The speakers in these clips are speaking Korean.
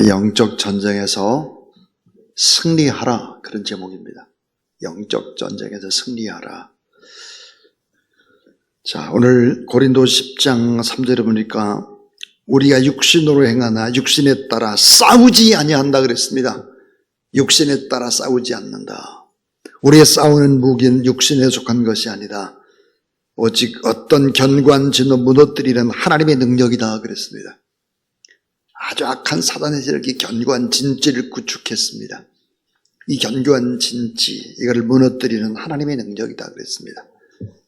영적 전쟁에서 승리하라, 그런 제목입니다. 영적 전쟁에서 승리하라. 자, 오늘 고린도 10장 3절에 보니까 우리가 육신으로 행하나 육신에 따라 싸우지 아니한다 그랬습니다. 육신에 따라 싸우지 않는다. 우리의 싸우는 무기는 육신에 속한 것이 아니다. 오직 어떤 견고한 진노 무너뜨리는 하나님의 능력이다 그랬습니다. 아주 악한 사단의 세력이 견고한 진지를 구축했습니다. 이 견고한 진지, 이거를 무너뜨리는 하나님의 능력이다 그랬습니다.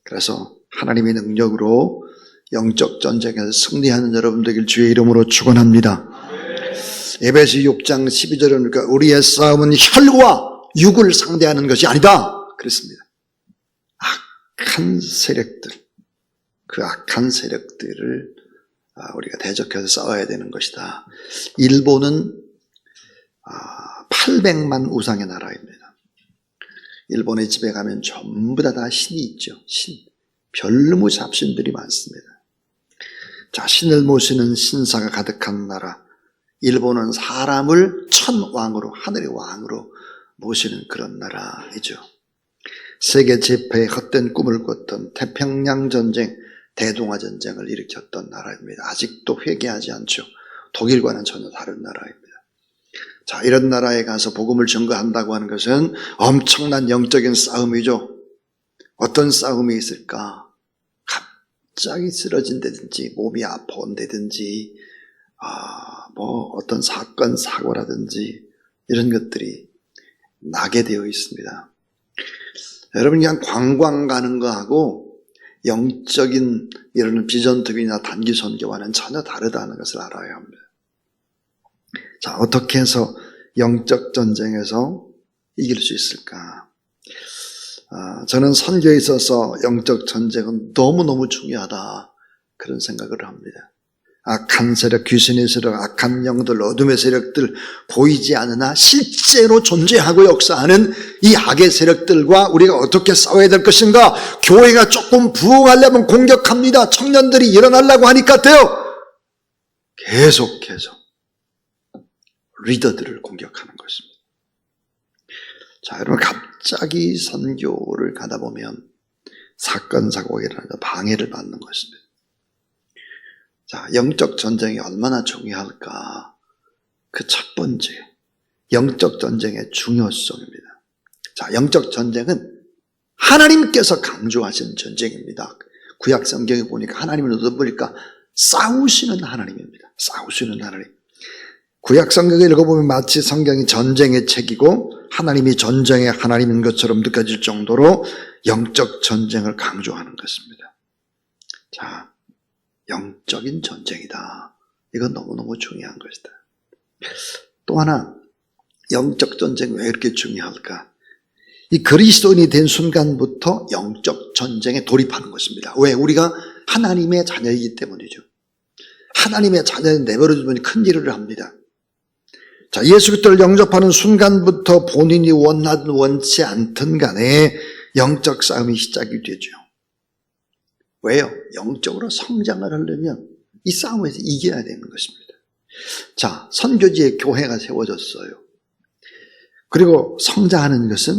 그래서 하나님의 능력으로 영적 전쟁에서 승리하는 여러분 되길 주의 이름으로 축원합니다. 에베소 6장 12절에 보니까 우리의 싸움은 혈과 육을 상대하는 것이 아니다 그랬습니다. 악한 세력들, 그 악한 세력들을 우리가 대적해서 싸워야 되는 것이다. 일본은 800만 우상의 나라입니다. 일본의 집에 가면 전부 다 신이 있죠. 신. 별무 잡신들이 많습니다. 자, 신을 모시는 신사가 가득한 나라. 일본은 사람을 천왕으로, 하늘의 왕으로 모시는 그런 나라이죠. 세계 제패에 헛된 꿈을 꿨던 태평양 전쟁, 대동아 전쟁을 일으켰던 나라입니다. 아직도 회개하지 않죠. 독일과는 전혀 다른 나라입니다. 자, 이런 나라에 가서 복음을 전거한다고 하는 것은 엄청난 영적인 싸움이죠. 어떤 싸움이 있을까? 갑자기 쓰러진다든지 몸이 아파온다든지 어떤 사건, 사고라든지 이런 것들이 나게 되어 있습니다. 여러분, 그냥 관광 가는 거하고 영적인 이런 비전투비나 단기 선교와는 전혀 다르다는 것을 알아야 합니다. 자, 어떻게 해서 영적 전쟁에서 이길 수 있을까? 저는 선교에 있어서 영적 전쟁은 너무너무 중요하다, 그런 생각을 합니다. 악한 세력, 귀신의 세력, 악한 영들, 어둠의 세력들 보이지 않으나 실제로 존재하고 역사하는 이 악의 세력들과 우리가 어떻게 싸워야 될 것인가? 교회가 조금 부흥하려면 공격합니다. 청년들이 일어나려고 하니까 돼요. 계속해서 리더들을 공격하는 것입니다. 자, 여러분, 갑자기 선교를 가다 보면 사건, 사고가 일어나서 방해를 받는 것입니다. 자, 영적 전쟁이 얼마나 중요할까? 그 첫 번째, 영적 전쟁의 중요성입니다. 자, 영적 전쟁은 하나님께서 강조하신 전쟁입니다. 구약 성경에 보니까 하나님을 얻어보니까 싸우시는 하나님입니다. 싸우시는 하나님. 구약 성경을 읽어보면 마치 성경이 전쟁의 책이고 하나님이 전쟁의 하나님인 것처럼 느껴질 정도로 영적 전쟁을 강조하는 것입니다. 자, 영적인 전쟁이다. 이건 너무너무 중요한 것이다. 또 하나, 영적 전쟁이 왜 이렇게 중요할까? 이 그리스도인이 된 순간부터 영적 전쟁에 돌입하는 것입니다. 왜? 우리가 하나님의 자녀이기 때문이죠. 하나님의 자녀를 내버려두면 큰 일을 합니다. 자, 예수 그리스도를 영접하는 순간부터 본인이 원하든 원치 않든 간에 영적 싸움이 시작이 되죠. 왜요? 영적으로 성장을 하려면 이 싸움에서 이겨야 되는 것입니다. 자, 선교지에 교회가 세워졌어요. 그리고 성장하는 것은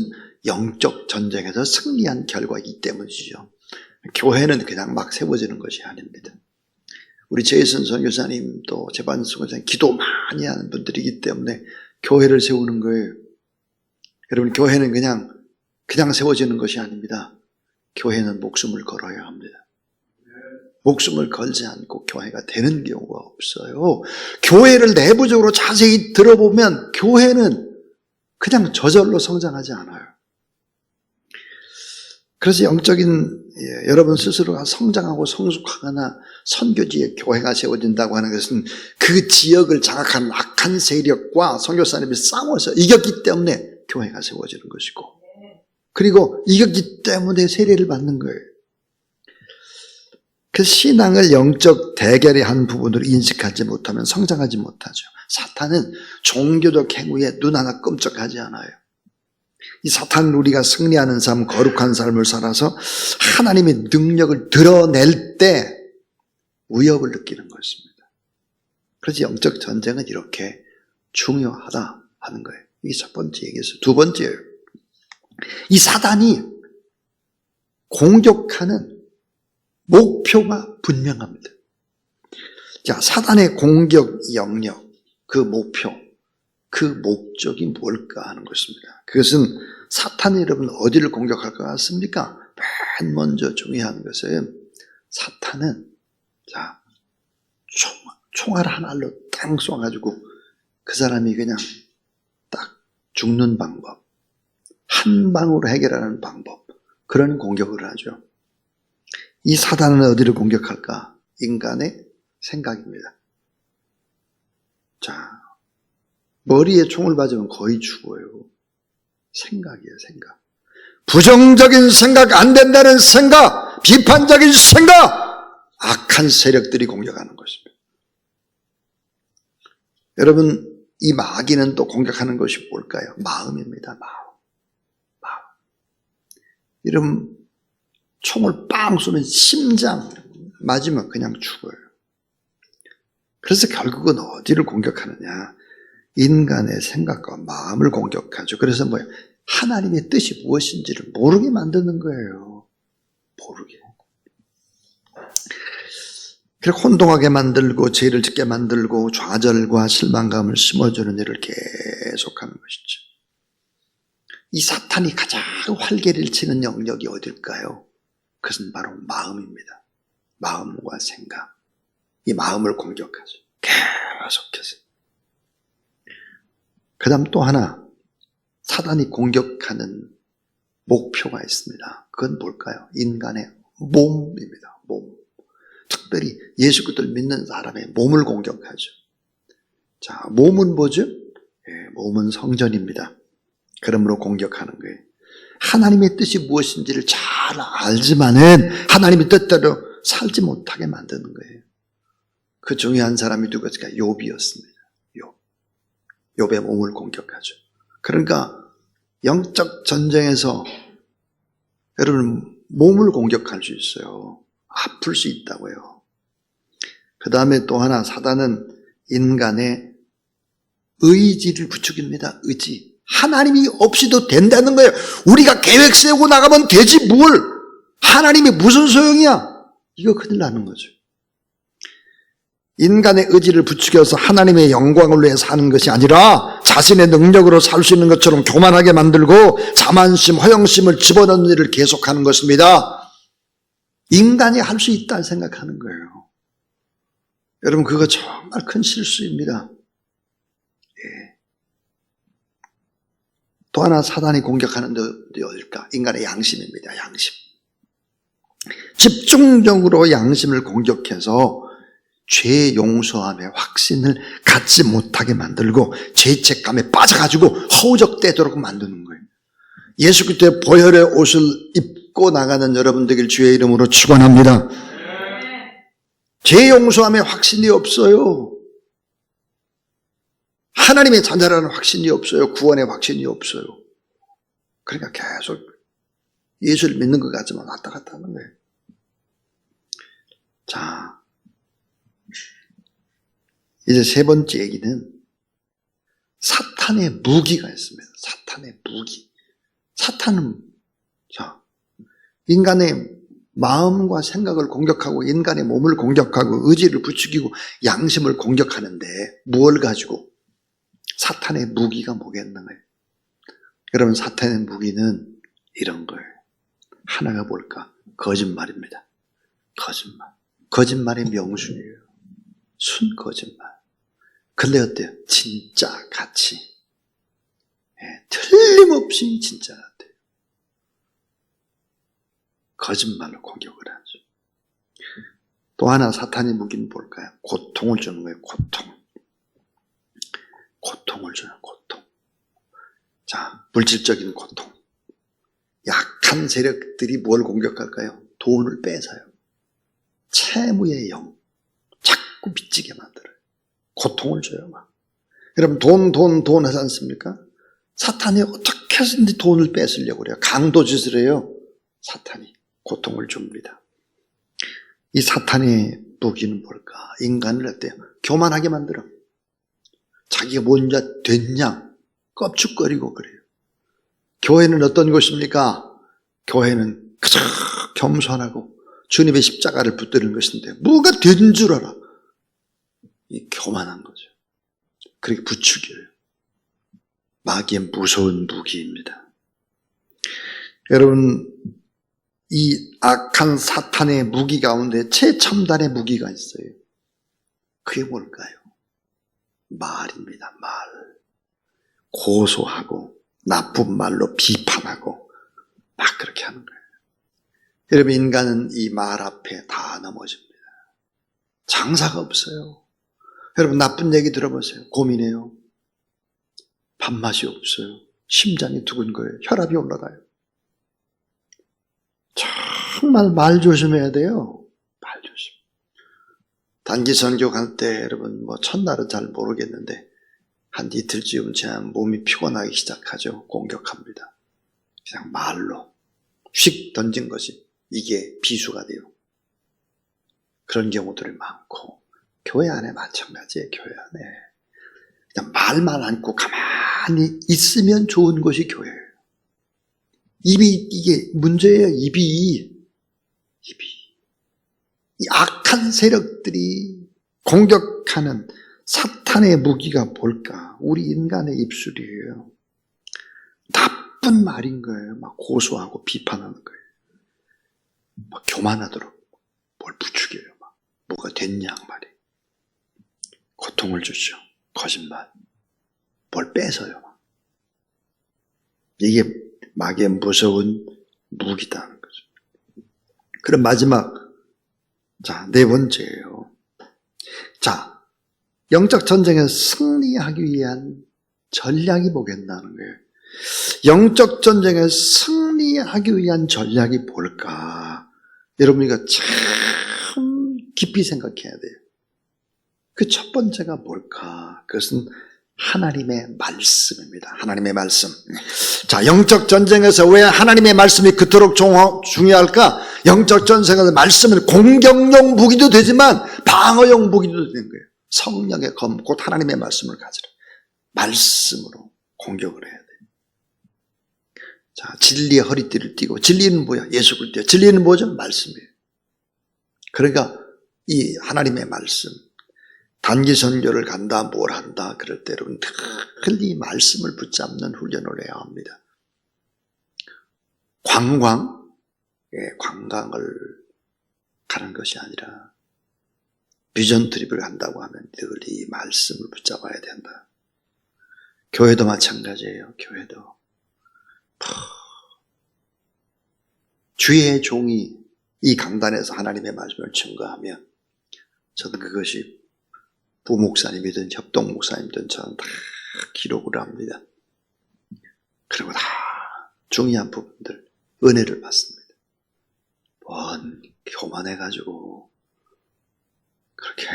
영적 전쟁에서 승리한 결과이기 때문이죠. 교회는 그냥 막 세워지는 것이 아닙니다. 우리 제이슨 선교사님 또 제반 선교사님 기도 많이 하는 분들이기 때문에 교회를 세우는 거예요. 여러분, 교회는 그냥 세워지는 것이 아닙니다. 교회는 목숨을 걸어야 합니다. 목숨을 걸지 않고 교회가 되는 경우가 없어요. 교회를 내부적으로 자세히 들어보면 교회는 그냥 저절로 성장하지 않아요. 그래서 영적인 여러분 스스로가 성장하고 성숙하거나 선교지에 교회가 세워진다고 하는 것은 그 지역을 장악하는 악한 세력과 선교사님이 싸워서 이겼기 때문에 교회가 세워지는 것이고, 그리고 이겼기 때문에 세례를 받는 거예요. 그 신앙을 영적 대결의 한 부분으로 인식하지 못하면 성장하지 못하죠. 사탄은 종교적 행위에 눈 하나 끔찍하지 않아요. 이 사탄은 우리가 승리하는 삶, 거룩한 삶을 살아서 하나님의 능력을 드러낼 때 위협을 느끼는 것입니다. 그래서 영적 전쟁은 이렇게 중요하다 하는 거예요. 이게 첫 번째 얘기였어요. 두 번째예요. 이 사단이 공격하는 목표가 분명합니다. 자, 사단의 공격 영역, 그 목표, 그 목적이 뭘까 하는 것입니다. 그것은 사탄이 여러분 어디를 공격할 것 같습니까? 맨 먼저 중요한 것은 사탄은 자, 총알 하나로 땅 쏘아가지고 그 사람이 그냥 딱 죽는 방법, 한 방으로 해결하는 방법, 그런 공격을 하죠. 이 사단은 어디를 공격할까? 인간의 생각입니다. 자, 머리에 총을 맞으면 거의 죽어요. 생각이에요, 생각. 부정적인 생각, 안 된다는 생각, 비판적인 생각, 악한 세력들이 공격하는 것입니다. 여러분, 이 마귀는 또 공격하는 것이 뭘까요? 마음입니다, 마음. 여러분, 총을 빵 쏘면 심장 맞으면 그냥 죽어요. 그래서 결국은 어디를 공격하느냐? 인간의 생각과 마음을 공격하죠. 그래서 뭐예요? 하나님의 뜻이 무엇인지를 모르게 만드는 거예요. 모르게. 그렇게 혼동하게 만들고 죄를 짓게 만들고 좌절과 실망감을 심어주는 일을 계속하는 것이죠. 이 사탄이 가장 활개를 치는 영역이 어딜까요? 그것은 바로 마음입니다. 마음과 생각. 이 마음을 공격하죠. 계속해서. 그 다음 또 하나, 사단이 공격하는 목표가 있습니다. 그건 뭘까요? 인간의 몸입니다. 몸. 특별히 예수 그리스도를 믿는 사람의 몸을 공격하죠. 자, 몸은 뭐죠? 몸은 성전입니다. 그러므로 공격하는 거예요. 하나님의 뜻이 무엇인지를 잘 알지만은 하나님의 뜻대로 살지 못하게 만드는 거예요. 그 중에 한 사람이 누구였을까? 욥이었습니다. 욥의 몸을 공격하죠. 그러니까 영적 전쟁에서 여러분 몸을 공격할 수 있어요. 아플 수 있다고요. 그 다음에 또 하나 사단은 인간의 의지를 부추깁니다. 의지. 하나님이 없이도 된다는 거예요. 우리가 계획 세우고 나가면 되지 뭘. 하나님이 무슨 소용이야. 이거 큰일 나는 거죠. 인간의 의지를 부추겨서 하나님의 영광을 위해 사는 것이 아니라 자신의 능력으로 살 수 있는 것처럼 교만하게 만들고 자만심, 허영심을 집어넣는 일을 계속하는 것입니다. 인간이 할 수 있다 생각하는 거예요. 여러분 그거 정말 큰 실수입니다. 예. 또 하나 사단이 공격하는 데 어딜까? 인간의 양심입니다. 양심. 집중적으로 양심을 공격해서 죄 용서함의 확신을 갖지 못하게 만들고 죄책감에 빠져가지고 허우적대도록 만드는 거예요. 예수 그리스도의 보혈의 옷을 입고 나가는 여러분 되길 주의 이름으로 축원합니다. 죄 용서함의 확신이 없어요. 하나님의 자녀라는 확신이 없어요. 구원의 확신이 없어요. 그러니까 계속 예수를 믿는 것 같지만 왔다 갔다 하는 거예요. 자, 이제 세 번째 얘기는 사탄의 무기가 있습니다. 사탄의 무기. 사탄은 자, 인간의 마음과 생각을 공격하고 인간의 몸을 공격하고 의지를 부추기고 양심을 공격하는데 무엇을 가지고? 사탄의 무기가 뭐겠는가요? 여러분 사탄의 무기는 이런 거예요. 하나가 뭘까? 거짓말입니다. 거짓말. 거짓말의 명수예요. 순 거짓말. 근데 어때요? 진짜 같이. 틀림없이 진짜 같아요. 거짓말로 공격을 하죠. 또 하나 사탄의 무기는 뭘까요? 고통을 주는 거예요. 고통. 고통을 주는 고통. 자, 물질적인 고통. 약한 세력들이 뭘 공격할까요? 돈을 뺏어요. 채무의 영. 자꾸 빚지게 만들어요. 고통을 줘요. 막. 여러분 돈 하지 않습니까? 사탄이 어떻게 해서든지 돈을 뺏으려고 그래요. 강도짓을 해요. 사탄이 고통을 줍니다. 이 사탄의 무기는 뭘까? 인간을 어때요? 교만하게 만들어. 자기가 뭔자 됐냐 껍죽거리고 그래요. 교회는 어떤 곳입니까? 교회는 그저 겸손하고 주님의 십자가를 붙드는 것인데 뭐가 된 줄 알아. 이 교만한 거죠. 그렇게 부추겨요. 마귀의 무서운 무기입니다. 여러분, 이 악한 사탄의 무기 가운데 최첨단의 무기가 있어요. 그게 뭘까요? 말입니다. 말. 고소하고 나쁜 말로 비판하고 막 그렇게 하는 거예요. 여러분, 인간은 이 말 앞에 다 넘어집니다. 장사가 없어요. 여러분, 나쁜 얘기 들어보세요. 고민해요. 밥맛이 없어요. 심장이 두근거려요. 혈압이 올라가요. 정말 말 조심해야 돼요. 말 조심. 단기 선교 갈 때 여러분 첫날은 잘 모르겠는데 한 이틀쯤 제 몸이 피곤하기 시작하죠. 공격합니다. 그냥 말로 휙 던진 것이 이게 비수가 돼요. 그런 경우들이 많고 교회 안에 마찬가지예요. 교회 안에 그냥 말만 않고 가만히 있으면 좋은 것이 교회예요. 이게 문제예요. 입이 이 악한 세력들이 공격하는 사탄의 무기가 뭘까? 우리 인간의 입술이에요. 나쁜 말인 거예요. 막 고소하고 비판하는 거예요. 막 교만하도록 뭘 부추겨요. 막 뭐가 됐냐 말이. 고통을 주죠. 거짓말. 뭘 뺏어요. 이게 마귀의 무서운 무기다는 거죠. 그럼 마지막, 자, 네 번째예요. 자, 영적 전쟁에 승리하기 위한 전략이 뭐겠다는 거예요. 영적 전쟁에 승리하기 위한 전략이 뭘까? 여러분, 이거 참 깊이 생각해야 돼요. 그 첫 번째가 뭘까? 그것은 하나님의 말씀입니다. 하나님의 말씀. 자, 영적 전쟁에서 왜 하나님의 말씀이 그토록 중요할까? 영적 전쟁에서 말씀은 공격용 무기도 되지만 방어용 무기도 되는 거예요. 성령의 검, 곧 하나님의 말씀을 가지라. 말씀으로 공격을 해야 돼요. 자, 진리의 허리띠를 띠고, 진리는 뭐야? 예수 그리스도. 진리는 뭐죠? 말씀이에요. 그러니까 이 하나님의 말씀, 단기 선교를 간다, 뭘 한다, 그럴 때 여러분 늘 이 말씀을 붙잡는 훈련을 해야 합니다. 관광을 가는 것이 아니라 비전 트립을 간다고 하면 늘 이 말씀을 붙잡아야 된다. 교회도 마찬가지예요. 교회도 주의 종이 이 강단에서 하나님의 말씀을 증거하면 저는 그것이 부목사님이든 협동목사님이든 저는 다 기록을 합니다. 그리고 다 중요한 부분들 은혜를 받습니다. 뭔 교만해가지고 그렇게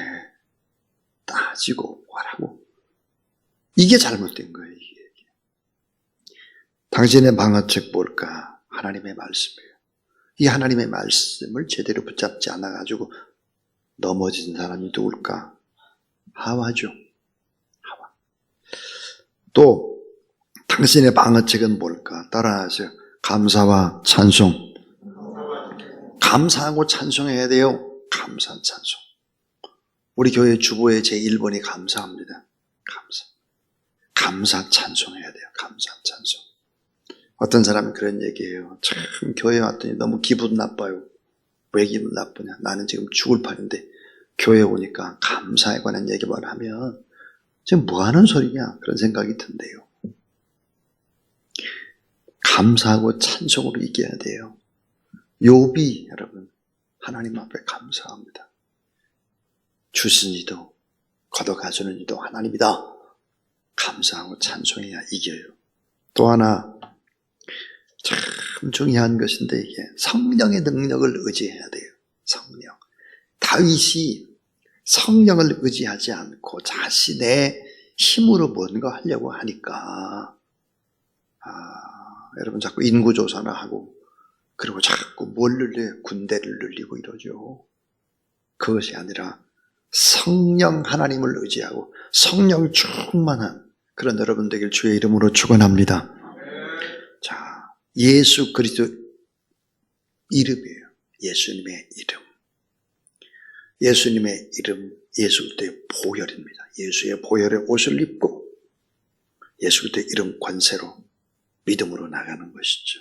따지고 뭐라고, 이게 잘못된 거예요. 이게. 당신의 방어책 뭘까? 하나님의 말씀이에요. 이 하나님의 말씀을 제대로 붙잡지 않아가지고 넘어진 사람이 누굴까? 하와죠. 하와. 또 당신의 방어책은 뭘까? 따라하세요. 감사와 찬송. 감사하고 찬송해야 돼요. 감사, 찬송. 우리 교회 주보의 제1번이 감사합니다. 감사 찬송해야 돼요. 감사 찬송. 어떤 사람이 그런 얘기해요. 참 교회에 왔더니 너무 기분 나빠요. 왜 기분 나쁘냐? 나는 지금 죽을 판인데 교회에 오니까 감사에 관한 얘기만 하면 지금 뭐 하는 소리냐? 그런 생각이 든대요. 감사하고 찬송으로 이겨야 돼요. 욥이 여러분 하나님 앞에 감사합니다. 주신 이도 걷어가주는 이도 하나님이다. 감사하고 찬송해야 이겨요. 또 하나 참 중요한 것인데 이게 성령의 능력을 의지해야 돼요. 성령. 다윗이 성령을 의지하지 않고 자신의 힘으로 뭔가 하려고 하니까 여러분 자꾸 인구조사나 하고 그리고 자꾸 뭘 늘려요? 군대를 늘리고 이러죠. 그것이 아니라 성령 하나님을 의지하고 성령 충만한 그런 여러분 되길 주의 이름으로 축원합니다. 자, 예수 그리스도 이름이에요. 예수님의 이름. 예수님의 이름, 예수 그리스도의 보혈입니다. 예수의 보혈의 옷을 입고 예수 그리스도의 이름 권세로 믿음으로 나가는 것이죠.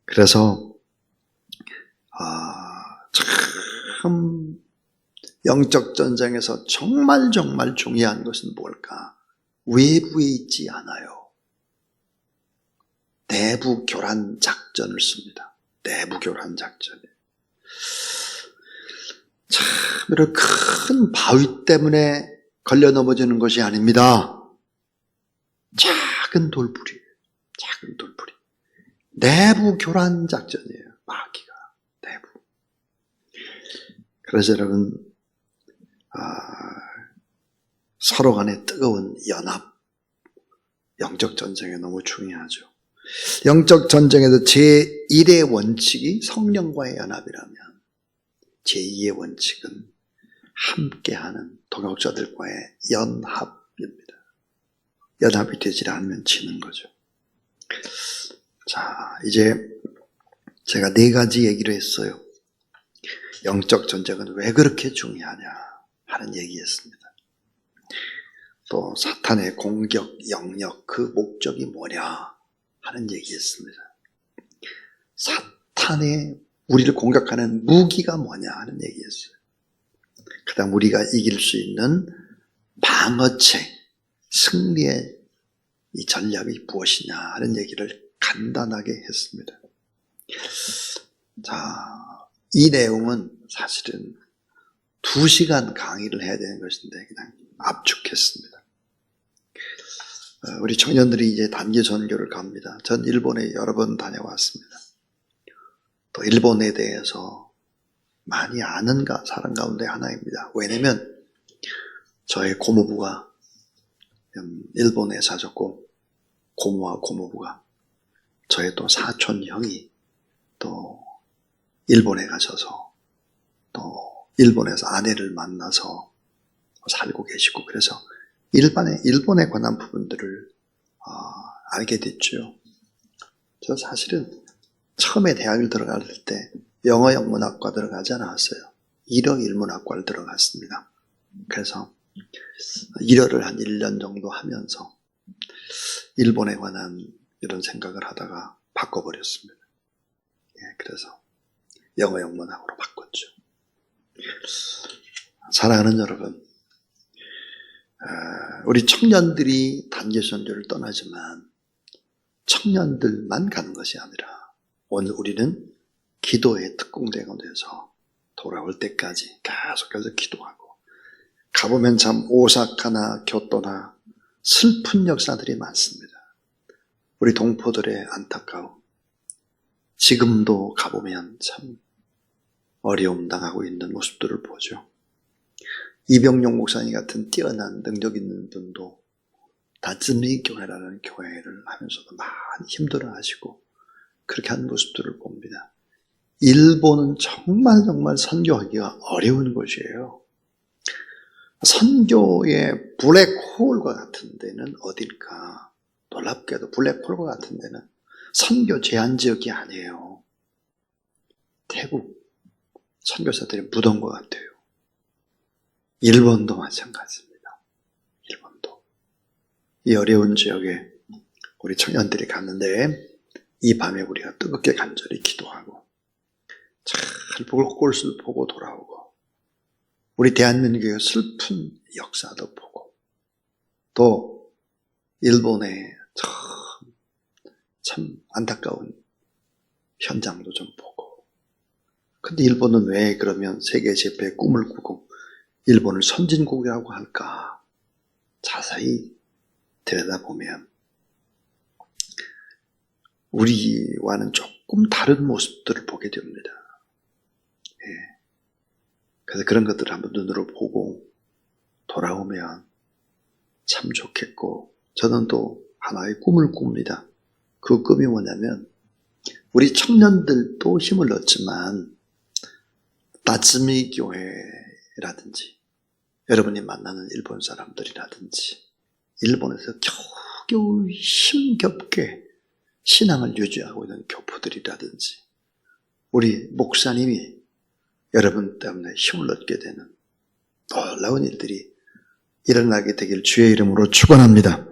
그래서 참 영적 전쟁에서 정말 중요한 것은 뭘까? 외부에 있지 않아요. 내부 교란 작전을 씁니다. 내부 교란 작전이에요. 참 이런 큰 바위 때문에 걸려 넘어지는 것이 아닙니다. 작은 돌부리예요. 작은 돌부리. 내부 교란 작전이에요. 마귀가 내부. 그래서 여러분 서로 간의 뜨거운 연합, 영적 전쟁에 너무 중요하죠. 영적 전쟁에서 제1의 원칙이 성령과의 연합이라면 제2의 원칙은 함께하는 동역자들과의 연합입니다. 연합이 되지 않으면 지는 거죠. 자, 이제 제가 4가지 얘기를 했어요. 영적 전쟁은 왜 그렇게 중요하냐 하는 얘기였습니다. 또 사탄의 공격 영역 그 목적이 뭐냐 하는 얘기였습니다. 사탄의 우리를 공격하는 무기가 뭐냐 하는 얘기였어요. 그 다음 우리가 이길 수 있는 방어책, 승리의 이 전략이 무엇이냐 하는 얘기를 간단하게 했습니다. 자, 이 내용은 사실은 2시간 강의를 해야 되는 것인데 그냥 압축했습니다. 우리 청년들이 이제 단기 전교를 갑니다. 전 일본에 여러 번 다녀왔습니다. 또 일본에 대해서 많이 아는 사람 가운데 하나입니다. 왜냐면 저의 고모부가 일본에 사셨고 고모와 고모부가 저의 또 사촌 형이 또 일본에 가셔서 또 일본에서 아내를 만나서 살고 계시고 그래서 일본에 관한 부분들을 알게 됐죠. 저 사실은 처음에 대학을 들어갈 때 영어 영문학과 들어가지 않았어요. 일어 일문학과를 들어갔습니다. 그래서 일어를 한 1년 정도 하면서 일본에 관한 이런 생각을 하다가 바꿔버렸습니다. 그래서 영어 영문학으로 바꿨죠. 사랑하는 여러분, 우리 청년들이 단기 선교를 떠나지만 청년들만 가는 것이 아니라 오늘 우리는 기도의 특공대가 돼서 돌아올 때까지 계속해서 기도하고 가보면 참 오사카나 교토나 슬픈 역사들이 많습니다. 우리 동포들의 안타까움, 지금도 가보면 참 어려움 당하고 있는 모습들을 보죠. 이병용 목사님 같은 뛰어난 능력 있는 분도 다즈미 교회라는 교회를 하면서도 많이 힘들어하시고 그렇게 하는 모습들을 봅니다. 일본은 정말 선교하기가 어려운 곳이에요. 선교의 블랙홀과 같은 데는 어딜까? 놀랍게도 블랙홀과 같은 데는 선교 제한 지역이 아니에요. 태국 선교사들이 묻은 것 같아요. 일본도 마찬가지입니다. 일본도. 이 어려운 지역에 우리 청년들이 갔는데 이 밤에 우리가 뜨겁게 간절히 기도하고 잘 볼것을 보고 돌아오고 우리 대한민국의 슬픈 역사도 보고 또 일본의 참 안타까운 현장도 좀 보고 근데 일본은 왜 그러면 세계 제패의 꿈을 꾸고 일본을 선진국이라고 할까? 자세히 들여다보면 우리와는 조금 다른 모습들을 보게 됩니다. 그래서 그런 것들을 한번 눈으로 보고 돌아오면 참 좋겠고 저는 또 하나의 꿈을 꿉니다. 그 꿈이 뭐냐면 우리 청년들도 힘을 얻지만 다즈미 교회 때문에라든지 여러분이 만나는 일본 사람들이라든지 일본에서 겨우겨우 힘겹게 신앙을 유지하고 있는 교포들이라든지 우리 목사님이 여러분 때문에 힘을 얻게 되는 놀라운 일들이 일어나게 되길 주의 이름으로 축원합니다.